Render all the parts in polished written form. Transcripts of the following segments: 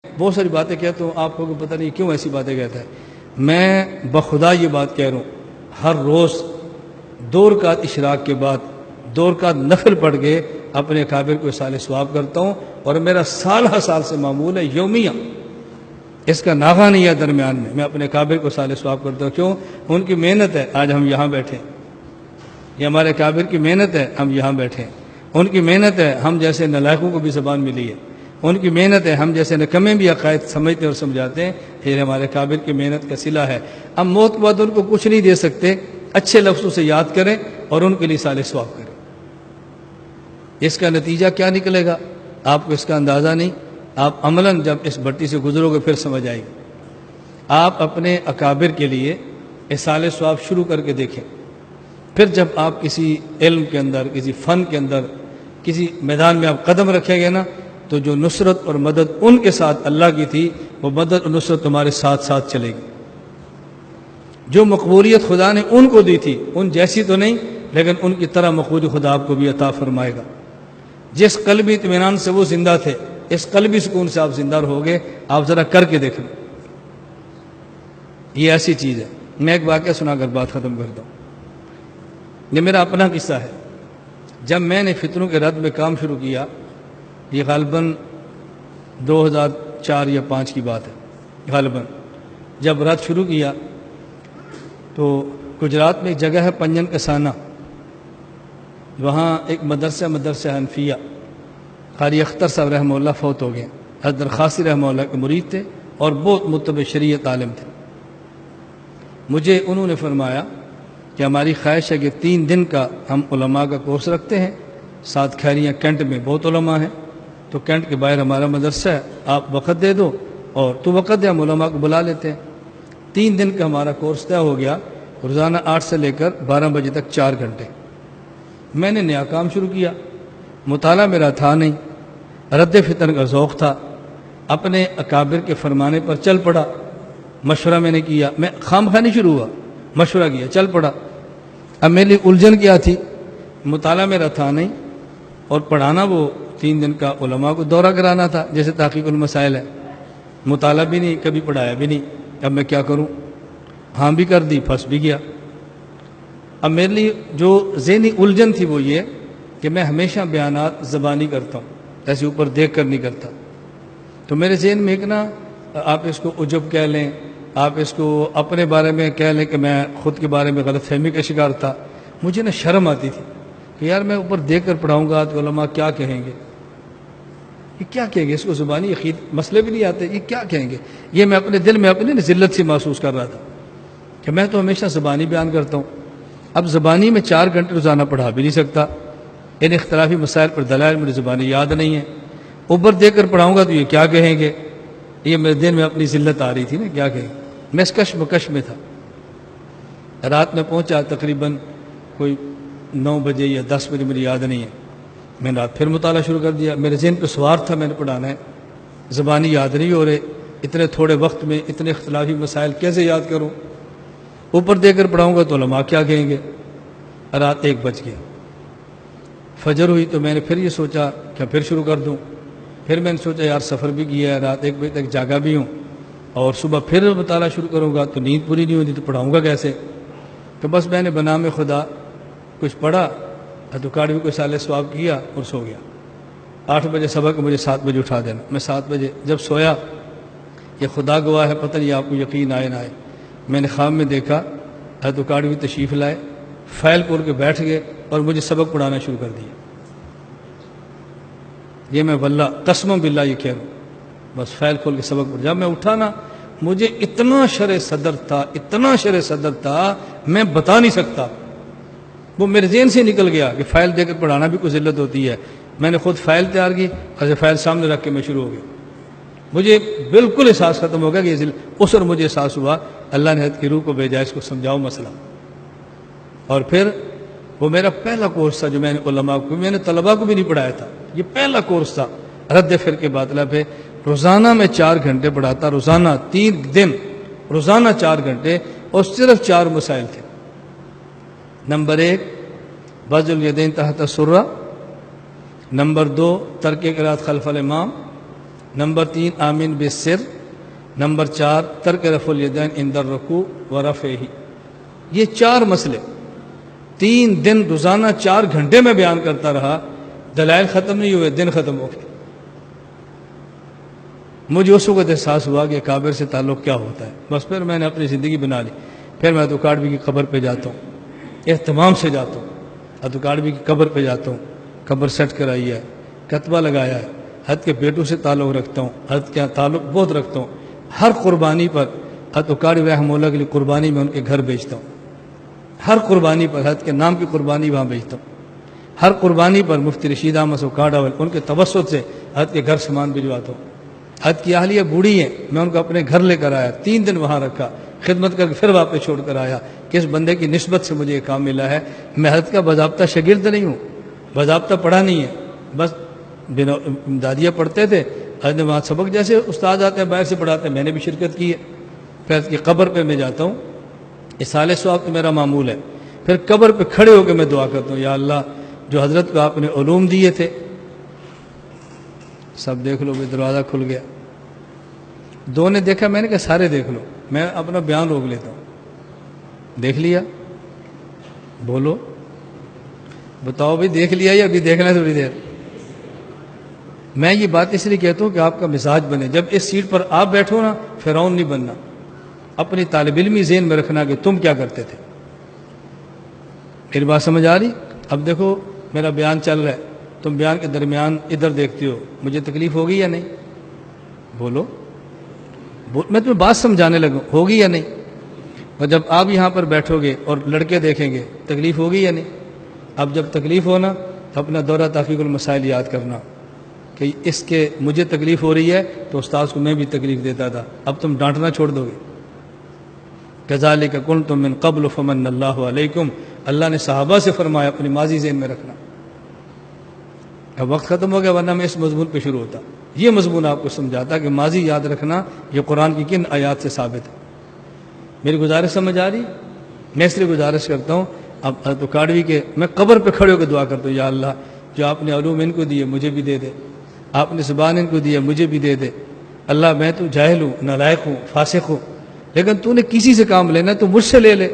بہت ساری باتیں کہتا ہوں، آپ کو پتہ نہیں کیوں ایسی باتیں کہتا ہے۔ میں بخدا یہ بات کہہ رہا ہوں، ہر روز 2 رکعت اشراق کے بعد 2 رکعت نفل پڑھ کے اپنے اکابر کو اصال ثواب کرتا ہوں، اور میرا سال ہر سال سے معمول ہے، یومیہ، اس کا ناغہ نہیں ہے درمیان میں اپنے اکابر کو اصال ثواب کرتا ہوں۔ کیوں؟ ان کی محنت ہے آج ہم یہاں بیٹھے، یہ ہمارے اکابر کی محنت ہے ہم یہاں بیٹھے، ان کی محنت ہے ہم جیسے نالائقوں کو بھی زبان ملی ہے، ان کی محنت ہے ہم جیسے نکمے بھی عقائد سمجھتے اور سمجھاتے ہیں، یہ ہمارے اکابر کی محنت کا صلہ ہے۔ اب موت کے بعد ان کو کچھ نہیں دے سکتے، اچھے لفظوں سے یاد کریں اور ان کے لیے اصال ثواب کریں۔ اس کا نتیجہ کیا نکلے گا آپ کو اس کا اندازہ نہیں، آپ عملاً جب اس بھٹی سے گزرو گے پھر سمجھ آئے گی۔ آپ اپنے اکابر کے لیے اصال ثواب شروع کر کے دیکھیں، پھر جب آپ کسی علم کے اندر، کسی فن کے اندر، کسی میدان میں آپ قدم رکھیں گے نا، تو جو نصرت اور مدد ان کے ساتھ اللہ کی تھی، وہ مدد اور نصرت تمہارے ساتھ ساتھ چلے گی۔ جو مقبولیت خدا نے ان کو دی تھی، ان جیسی تو نہیں، لیکن ان کی طرح مقبول خدا آپ کو بھی عطا فرمائے گا۔ جس قلبی اطمینان سے وہ زندہ تھے، اس قلبی سکون سے آپ زندہ رہو گے۔ آپ ذرا کر کے دیکھیں، یہ ایسی چیز ہے۔ میں ایک واقعہ سنا کر بات ختم کرتا ہوں۔ یہ میرا اپنا قصہ ہے۔ جب میں نے فتنوں کے رد میں کام شروع کیا، یہ غالباً 2004 یا 5 کی بات ہے، غالباً جب رد شروع کیا تو گجرات میں ایک جگہ ہے پنجن کسانہ، وہاں ایک مدرسہ حنفیہ، قاری اختر صاحب رحمہ اللہ فوت ہو گئے، حضرت خاصی رحمہ اللہ کے مرید تھے اور بہت متبع شریعت عالم تھے۔ مجھے انہوں نے فرمایا کہ ہماری خواہش ہے کہ 3 دن کا ہم علماء کا کورس رکھتے ہیں، 7 کھیریاں کینٹ میں بہت علماء ہیں، تو کینٹ کے باہر ہمارا مدرسہ ہے، آپ وقت دے دو اور تو وقت دے، ہم علماء کو بلا لیتے ہیں۔ 3 دن کا ہمارا کورس طے ہو گیا، روزانہ 8 سے لے کر 12 بجے تک 4 گھنٹے۔ میں نے نیا کام شروع کیا، مطالعہ میرا تھا نہیں، رد فتن کا ذوق تھا، اپنے اکابر کے فرمانے پر چل پڑا۔ مشورہ میں نے کیا، میں خام خواہ نہیں شروع ہوا، مشورہ کیا، چل پڑا۔ اب میرے لیے الجھن کیا تھی، مطالعہ میرا تھا نہیں، اور پڑھانا وہ 3 دن کا علماء کو دورہ کرانا تھا، جیسے تحقیق المسائل ہے، مطالعہ بھی نہیں، کبھی پڑھایا بھی نہیں۔ اب میں کیا کروں؟ ہاں بھی کر دی، پھنس بھی گیا۔ اب میرے لیے جو ذہنی الجھن تھی وہ یہ کہ میں ہمیشہ بیانات زبانی کرتا ہوں، ایسے اوپر دیکھ کر نہیں کرتا۔ تو میرے ذہن میں ایک نا، آپ اس کو عجب کہہ لیں، آپ اس کو اپنے بارے میں کہہ لیں کہ میں خود کے بارے میں غلط فہمی کا شکار تھا۔ مجھے نا شرم آتی تھی کہ یار میں اوپر دیکھ کر پڑھاؤں گا تو علماء کیا کہیں گے، یہ کیا کہیں گے، اس کو زبانی عقید مسئلے بھی نہیں آتے، یہ کیا کہیں گے۔ یہ میں اپنے دل میں اپنی ذلت سے محسوس کر رہا تھا کہ میں تو ہمیشہ زبانی بیان کرتا ہوں، اب زبانی میں 4 گھنٹے روزانہ پڑھا بھی نہیں سکتا، ان اختلافی مسائل پر دلائل میری زبانی یاد نہیں ہے، اوپر دیکھ کر پڑھاؤں گا تو یہ کیا کہیں گے۔ یہ میرے دل میں اپنی ذلت آ رہی تھی نا، کیا کہیں گے۔ میں اس کشمکش میں تھا۔ رات میں پہنچا تقریباً کوئی 9 بجے یا 10 بجے، مجھے یاد نہیں ہے۔ میں نے رات پھر مطالعہ شروع کر دیا، میرے ذہن پہ سوار تھا میں نے پڑھانا ہے، زبانی یاد نہیں ہو رہے، اتنے تھوڑے وقت میں اتنے اختلافی مسائل کیسے یاد کروں، اوپر دے کر پڑھاؤں گا تو علماء کیا کہیں گے۔ رات 1 بج گیا، فجر ہوئی تو میں نے پھر یہ سوچا کہ پھر شروع کر دوں۔ پھر میں نے سوچا یار سفر بھی کیا ہے، رات 1 بجے تک جاگا بھی ہوں، اور صبح پھر مطالعہ شروع کروں گا تو نیند پوری نہیں ہوتی، تو پڑھاؤں گا کیسے۔ تو بس میں نے بنام خدا کچھ پڑھا، ادوکاڑی کو اصال ثواب کیا اور سو گیا۔ 8 بجے سبق، مجھے 7 بجے اٹھا دینا۔ میں 7 بجے جب سویا، یہ خدا گواہ ہے، پتہ نہیں آپ کو یقین آئے نہ آئے، میں نے خواب میں دیکھا ادوکاڑی تشریف لائے، فائل کھول کے بیٹھ گئے اور مجھے سبق پڑھانا شروع کر دیا۔ یہ میں واللہ قسم باللہ یہ کہہ رہا ہوں، بس فائل کھول کے سبق پڑھا۔ جب میں اٹھا نا، مجھے اتنا شرع صدر تھا، اتنا شرع صدر تھا، میں بتا نہیں سکتا، وہ میرے ذہن سے نکل گیا کہ فائل دے کر پڑھانا بھی کوئی ذلت ہوتی ہے۔ میں نے خود فائل تیار کی، اور فائل سامنے رکھ کے میں شروع ہو گیا۔ مجھے بالکل احساس ختم ہو گیا کہ یہ ذلت، اس وقت مجھے احساس ہوا اللہ نے حضرت کی روح کو بھیجا، اس کو سمجھاؤ مسئلہ۔ اور پھر وہ میرا پہلا کورس تھا جو میں نے علماء کو، میں نے طلباء کو بھی نہیں پڑھایا تھا، یہ پہلا کورس تھا رد فرقے باطلہ پہ۔ روزانہ میں 4 گھنٹے پڑھاتا، روزانہ 3 دن، روزانہ 4 گھنٹے، اور صرف 4 مسائل تھے۔ نمبر 1 وضع الیدین تحت السرہ، نمبر 2 ترک قرات خلف الامام، نمبر 3 آمین بالسر، نمبر 4 ترک رفع الیدین عند الرکوع ورفعہ۔ یہ 4 مسئلے 3 دن روزانہ 4 گھنٹے میں بیان کرتا رہا، دلائل ختم نہیں ہوئے، دن ختم ہو گئے۔ مجھے اس وقت احساس ہوا کہ کعبے سے تعلق کیا ہوتا ہے، بس پھر میں نے اپنی زندگی بنا لی۔ پھر میں اتوکاڑوی کی قبر پہ جاتا ہوں، اہتمام سے جاتا ہوں، اتوکاڑوی کی قبر پہ جاتا ہوں، قبر سیٹ کرائی ہے، کتبہ لگایا ہے، حد کے بیٹوں سے تعلق رکھتا ہوں، حد کے تعلق بہت رکھتا ہوں۔ ہر قربانی پر اتوکاڑوی رحمہ اللہ کے لیے قربانی میں ان کے گھر بیچتا ہوں، ہر قربانی پر حد کے نام کی قربانی وہاں بیچتا ہوں، ہر قربانی پر مفتی رشید احمد سوکاڑا ان کے توسط سے حد کے گھر سامان بھجواتا ہوں۔ حد کی اہلیہ بوڑھی ہیں، میں ان کو اپنے گھر لے کر آیا، 3 دن وہاں رکھا، خدمت کر کے پھر واپس چھوڑ کر آیا کہ اس بندے کی نسبت سے مجھے یہ کام ملا ہے۔ میں حد کا باضابطہ شاگرد نہیں ہوں، باضابطہ پڑھا نہیں ہے، بس دادیاں پڑھتے تھے، حد وہاں سبق جیسے استاد آتے ہیں باہر سے پڑھاتے ہیں، میں نے بھی شرکت کی ہے۔ پھر حد کی قبر پہ میں جاتا ہوں، اصالہ ثواب تو میرا معمول ہے، پھر قبر پہ کھڑے ہو کے میں دعا کرتا ہوں، یا اللہ جو حضرت کو آپ نے علوم دیے تھے، سب دیکھ لو، بھی دروازہ کھل گیا۔ 2 نے دیکھا، میں نے کہا سارے دیکھ لو، میں اپنا بیان روک لیتا ہوں۔ دیکھ لیا؟ بولو، بتاؤ بھی دیکھ لیا یا ابھی دیکھنا ہے تھوڑی دیر؟ میں یہ بات اس لیے کہتا ہوں کہ آپ کا مزاج بنے، جب اس سیٹ پر آپ بیٹھو نا، فرعون نہیں بننا، اپنی طالب علمی ذہن میں رکھنا کہ تم کیا کرتے تھے۔ میری بات سمجھ آ رہی؟ اب دیکھو میرا بیان چل رہا ہے، تم بیان کے درمیان ادھر دیکھتے ہو، مجھے تکلیف ہوگی یا نہیں؟ بولو، میں تمہیں بات سمجھانے لگوں، ہوگی یا نہیں؟ اور جب آپ یہاں پر بیٹھو گے اور لڑکے دیکھیں گے، تکلیف ہوگی یا نہیں؟ اب جب تکلیف ہونا تو اپنا دورہ تحقیق المسائل یاد کرنا کہ اس کے مجھے تکلیف ہو رہی ہے تو استاذ کو میں بھی تکلیف دیتا تھا، اب تم ڈانٹنا چھوڑ دو گے۔ کذالک کنتم من قبل فمن اللہ علیکم، اللہ نے صحابہ سے فرمایا، اپنی ماضی ذہن میں رکھنا۔ اب وقت ختم ہو گیا، ورنہ میں اس مضمون پہ شروع ہوتا۔ یہ مضمون آپ کو سمجھاتا کہ ماضی یاد رکھنا یہ قرآن کی کن آیات سے ثابت ہے۔ میری گزارش سمجھ آ رہی؟ میں اس لیے گزارش کرتا ہوں، اب اتوکاڑوی کے میں قبر پہ کھڑے ہو کے دعا کرتا ہوں، یا اللہ جو آپ نے علوم ان کو دیے مجھے بھی دے دے، آپ نے زبان ان کو دی ہے مجھے بھی دے دے۔ اللہ میں تو جاہل ہوں، نالائق ہوں، فاسق ہوں، لیکن تو نے کسی سے کام لینا ہے تو مجھ سے لے لے،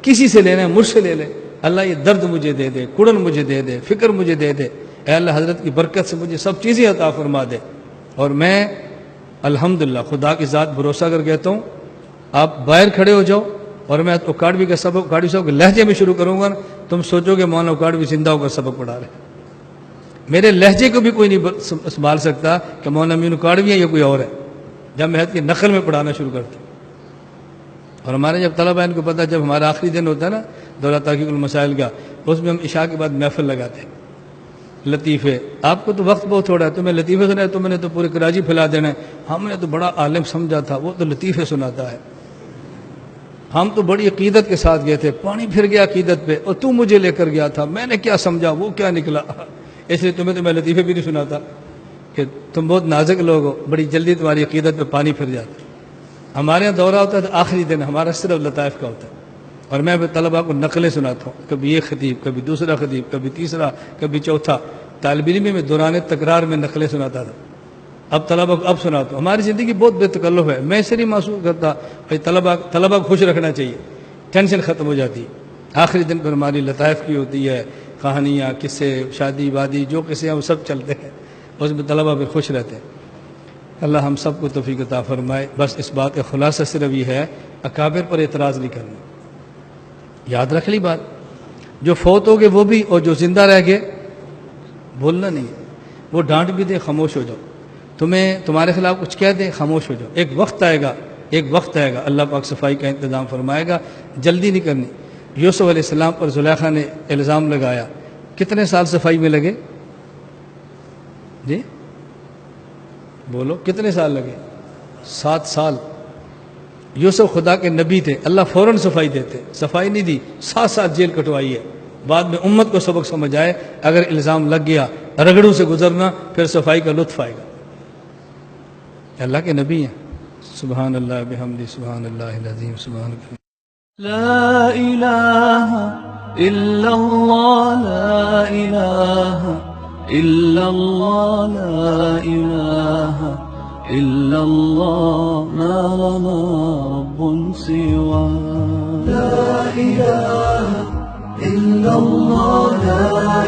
کسی سے لینا ہے مجھ سے لے لے۔ اللہ یہ درد مجھے دے دے، کڑن مجھے دے دے، فکر مجھے دے دے، اے اللہ حضرت کی برکت سے مجھے سب چیزیں عطا فرما دے۔ اور میں الحمدللہ خدا کی ذات بھروسہ کر کہتا ہوں، آپ باہر کھڑے ہو جاؤ اور میں اکاڑوی کا سبق اکاڑوی صاحب کے لہجے میں شروع کروں گا نا، تم سوچو کہ مولانا اکاڑوی زندہ ہو کر سبق پڑھا رہے۔ میرے لہجے کو بھی کوئی نہیں سنبھال سکتا کہ مولانا امین اکاڑوی ہے یا کوئی اور ہے، جب میں حد کی نقل میں پڑھانا شروع کرتا ہوں۔ اور ہمارے جب طلبہ ان کو پتہ، جب ہمارا آخری دن ہوتا ہے نا دورہ تحقیق المسائل کا، اس میں ہم عشاء کے بعد محفل لگاتے ہیں، لطیفے۔ آپ کو تو وقت بہت تھوڑا ہے، تمہیں لطیفے سنا ہے، تم نے تو پورے کراچی پھیلا دینا ہے، ہم نے تو بڑا عالم سمجھا تھا، وہ تو لطیفے سناتا ہے۔ ہم تو بڑی عقیدت کے ساتھ گئے تھے، پانی پھر گیا عقیدت پہ، اور تو مجھے لے کر گیا تھا، میں نے کیا سمجھا وہ کیا نکلا۔ اس لیے تمہیں تو میں لطیفے بھی نہیں سناتا کہ تم بہت نازک لوگ ہو، بڑی جلدی تمہاری عقیدت پہ پانی پھر جاتا۔ ہمارے یہاں دورہ ہوتا ہے تو آخری دن ہمارا صرف لطائف کا ہوتا ہے، اور میں پھر طلباء کو نقلیں سناتا ہوں، کبھی یہ خطیب، کبھی دوسرا خطیب، کبھی تیسرا، کبھی چوتھا۔ طالب علم میں دوران تکرار میں نقلیں سناتا تھا، اب طلباء کو اب سناتا ہوں۔ ہماری زندگی بہت بے تکلف ہے، میں اسے نہیں محسوس کرتا بھائی طلباء کو خوش رکھنا چاہیے، ٹینشن ختم ہو جاتی ہے۔ آخری دن پر ہماری لطائف کی ہوتی ہے، کہانیاں، قصے، شادی وادی، جو قصے ہیں وہ سب چلتے ہیں، اس میں طلباء پھر خوش رہتے ہیں۔ اللہ ہم سب کو توفیق عطا فرمائے۔ بس اس بات کا خلاصہ صرف یہ ہے، اکابر پر اعتراض نہیں کرنا، یاد رکھ لی بات، جو فوت ہو گئے وہ بھی، اور جو زندہ رہ گئے بولنا نہیں ہے، وہ ڈانٹ بھی دے خاموش ہو جاؤ، تمہارے خلاف کچھ کہہ دیں خاموش ہو جاؤ، ایک وقت آئے گا اللہ پاک صفائی کا انتظام فرمائے گا، جلدی نہیں کرنی۔ یوسف علیہ السلام پر زلیخا نے الزام لگایا، کتنے سال صفائی میں لگے؟ جی بولو، کتنے سال لگے؟ 7 سال۔ یوسف خدا کے نبی تھے، اللہ فوراً صفائی دیتے، صفائی نہیں دی، 7 سال جیل کٹوائی ہے۔ بعد میں امت کو سبق سمجھ آئے، اگر الزام لگ گیا رگڑوں سے گزرنا، پھر صفائی کا لطف آئے گا۔ اللہ کے نبی ہیں۔ سبحان اللہ بحمدہ، سبحان اللہ العظیم، سبحان اللہ۔ لا إله إلا الله، لا إله إلا الله لا إله إلا الله ما لنا رب سواه لا إله إلا الله لا